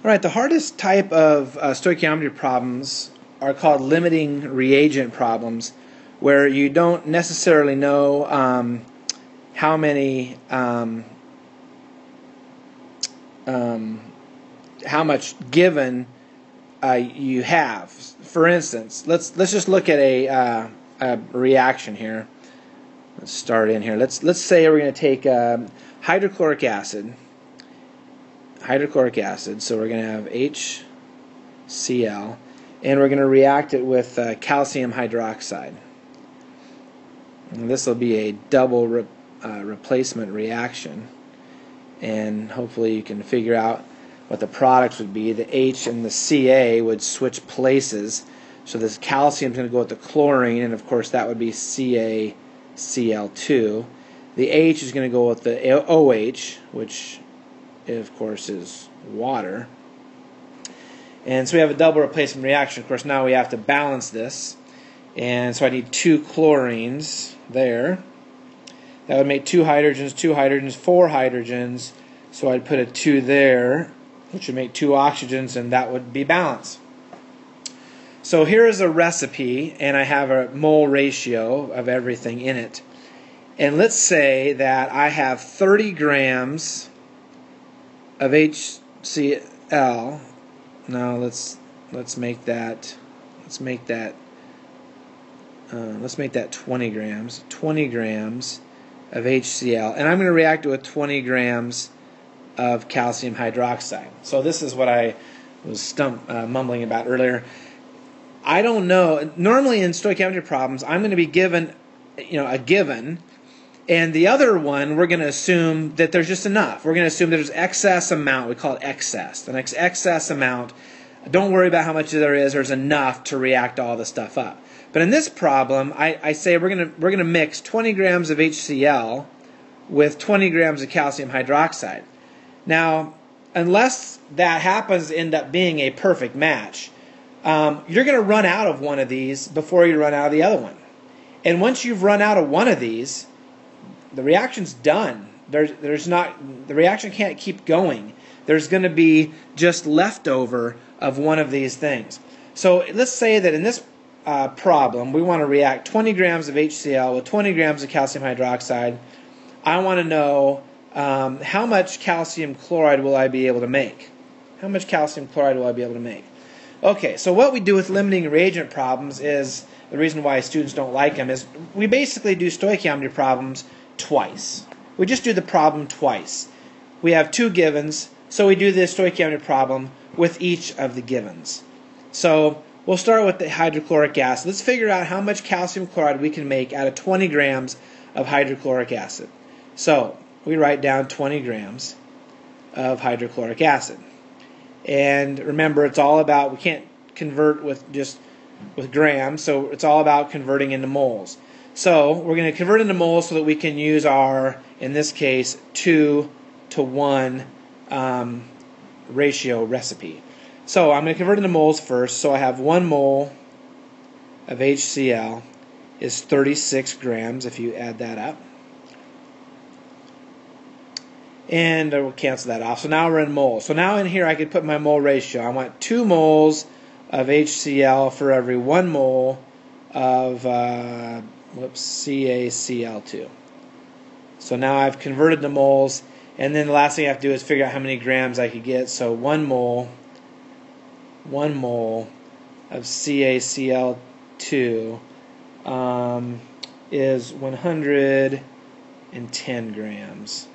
All right, the hardest type of stoichiometry problems are called limiting reagent problems, where you don't necessarily know how many, how much given you have. For instance, let's just look at a reaction here. Let's start in here. Let's say we're going to take hydrochloric acid. So we're going to have HCl, and we're going to react it with calcium hydroxide. And this will be a double replacement reaction, and hopefully you can figure out what the products would be. The H and the Ca would switch places, so this calcium is going to go with the chlorine, and of course that would be CaCl2. The H is going to go with the OH, which of course is water. And so we have a double replacement reaction. Of course, now we have to balance this, and so I need 2 chlorines there. That would make 2 hydrogens, 4 hydrogens, so I'd put a 2 there, which would make 2 oxygens, and that would be balanced. So here is a recipe, and I have a mole ratio of everything in it. And let's say that I have 30 grams of HCl. Now let's make that 20 grams. 20 grams of HCl, and I'm going to react it with 20 grams of calcium hydroxide. So this is what I was mumbling about earlier. I don't know. Normally in stoichiometry problems, I'm going to be given, a given, and the other one we're going to assume that there's just enough. We're going to assume there's excess amount. We call it excess. The next excess amount. Don't worry about how much there is. There's enough to react all the stuff up. But in this problem, I say we're going to mix 20 grams of HCl with 20 grams of calcium hydroxide. Now, unless that happens to end up being a perfect match, you're going to run out of one of these before you run out of the other one. And once you've run out of one of these, the reaction's done. The reaction can't keep going. There's going to be just leftover of one of these things. So let's say that in this problem, we want to react 20 grams of HCl with 20 grams of calcium hydroxide. I want to know how much calcium chloride will I be able to make? How much calcium chloride will I be able to make? Okay, so what we do with limiting reagent problems is, the reason why students don't like them is we basically do stoichiometry problems twice. We just do the problem twice. We have 2 givens, so we do this stoichiometry problem with each of the givens. So we'll start with the hydrochloric acid. Let's figure out how much calcium chloride we can make out of 20 grams of hydrochloric acid. So we write down 20 grams of hydrochloric acid. And remember, it's all about, we can't convert with grams, so it's all about converting into moles. So we're going to convert into moles so that we can use our, in this case, 2-to-1 ratio recipe. So I'm going to convert into moles first. So I have 1 mole of HCl is 36 grams if you add that up. And we'll cancel that off. So now we're in moles. So now in here I could put my mole ratio. I want 2 moles of HCl for every 1 mole of CaCl2. So now I've converted to moles, and then the last thing I have to do is figure out how many grams I could get. So 1 mole of CaCl2 is 110 grams.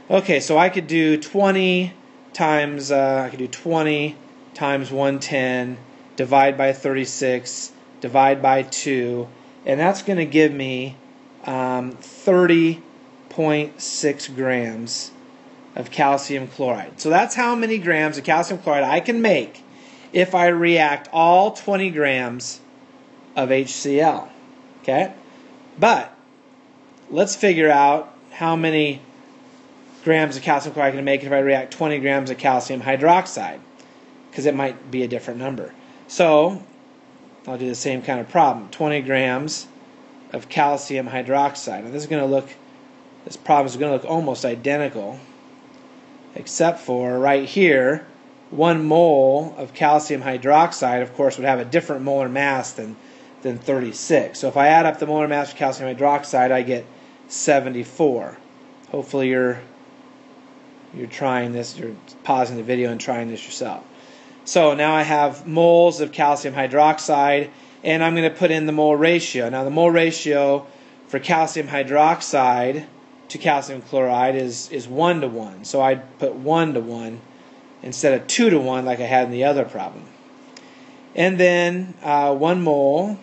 Okay, so I could do 20 times 110, divide by 36, divide by 2, and that's going to give me 30.6 grams of calcium chloride. So that's how many grams of calcium chloride I can make if I react all 20 grams of HCl. Okay? But let's figure out how many grams of calcium chloride I can make if I react 20 grams of calcium hydroxide, because it might be a different number. So I'll do the same kind of problem. 20 grams of calcium hydroxide. Now this problem is going to look almost identical. except for right here, 1 mole of calcium hydroxide, of course, would have a different molar mass than 36. So if I add up the molar mass of calcium hydroxide, I get 74. Hopefully you're trying this, you're pausing the video and trying this yourself. So now I have moles of calcium hydroxide, and I'm going to put in the mole ratio. Now the mole ratio for calcium hydroxide to calcium chloride is 1 to 1. So I'd put 1 to 1 instead of 2 to 1 like I had in the other problem. And then 1 mole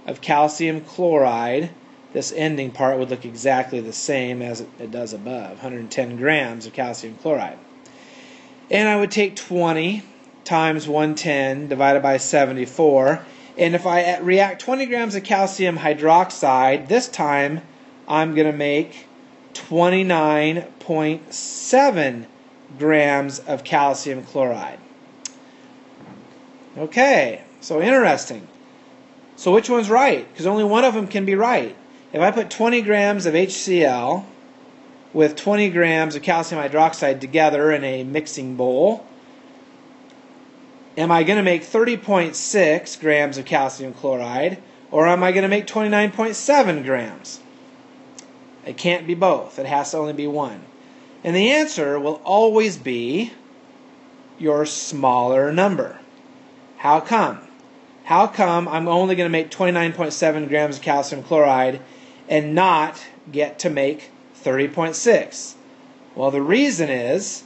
of calcium chloride, this ending part would look exactly the same as it does above, 110 grams of calcium chloride. And I would take 20 times 110 divided by 74. And if I react 20 grams of calcium hydroxide, this time I'm going to make 29.7 grams of calcium chloride. Okay, so interesting. So which one's right? Because only one of them can be right. If I put 20 grams of HCl with 20 grams of calcium hydroxide together in a mixing bowl, am I going to make 30.6 grams of calcium chloride, or am I going to make 29.7 grams? It can't be both. It has to only be one. And the answer will always be your smaller number. How come? How come I'm only going to make 29.7 grams of calcium chloride and not get to make 30.6? Well, the reason is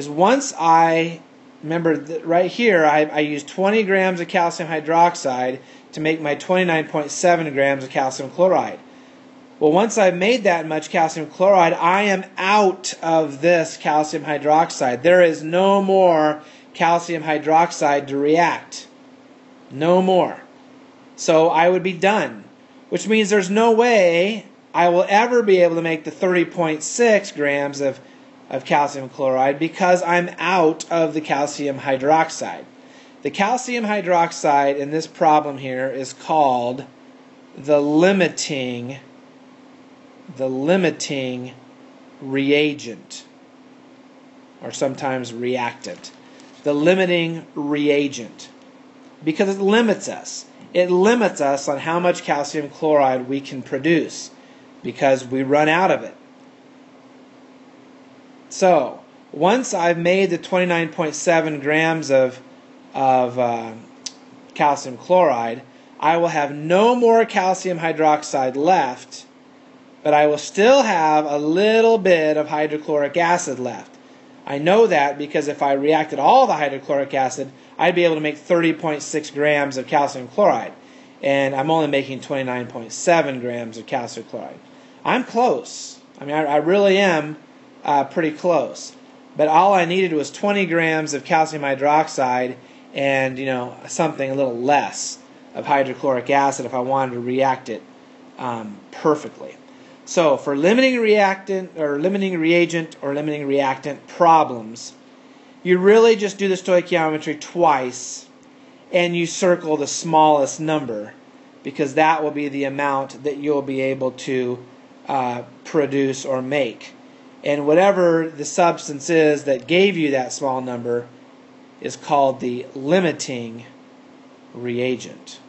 once I, remember right here, I used 20 grams of calcium hydroxide to make my 29.7 grams of calcium chloride. Well, once I've made that much calcium chloride, I am out of this calcium hydroxide. There is no more calcium hydroxide to react. No more. So I would be done, which means there's no way I will ever be able to make the 30.6 grams of calcium chloride because I'm out of the calcium hydroxide. The calcium hydroxide in this problem here is called the limiting reagent, or sometimes reactant. The limiting reagent, because it limits us. It limits us on how much calcium chloride we can produce because we run out of it. So once I've made the 29.7 grams of calcium chloride, I will have no more calcium hydroxide left, but I will still have a little bit of hydrochloric acid left. I know that because if I reacted all the hydrochloric acid, I'd be able to make 30.6 grams of calcium chloride. And I'm only making 29.7 grams of calcium chloride. I'm close. I mean, I really am pretty close. But all I needed was 20 grams of calcium hydroxide and, something a little less of hydrochloric acid if I wanted to react it perfectly. So for limiting reagent or limiting reactant problems, you really just do the stoichiometry twice and you circle the smallest number because that will be the amount that you'll be able to produce or make. And whatever the substance is that gave you that small number is called the limiting reagent.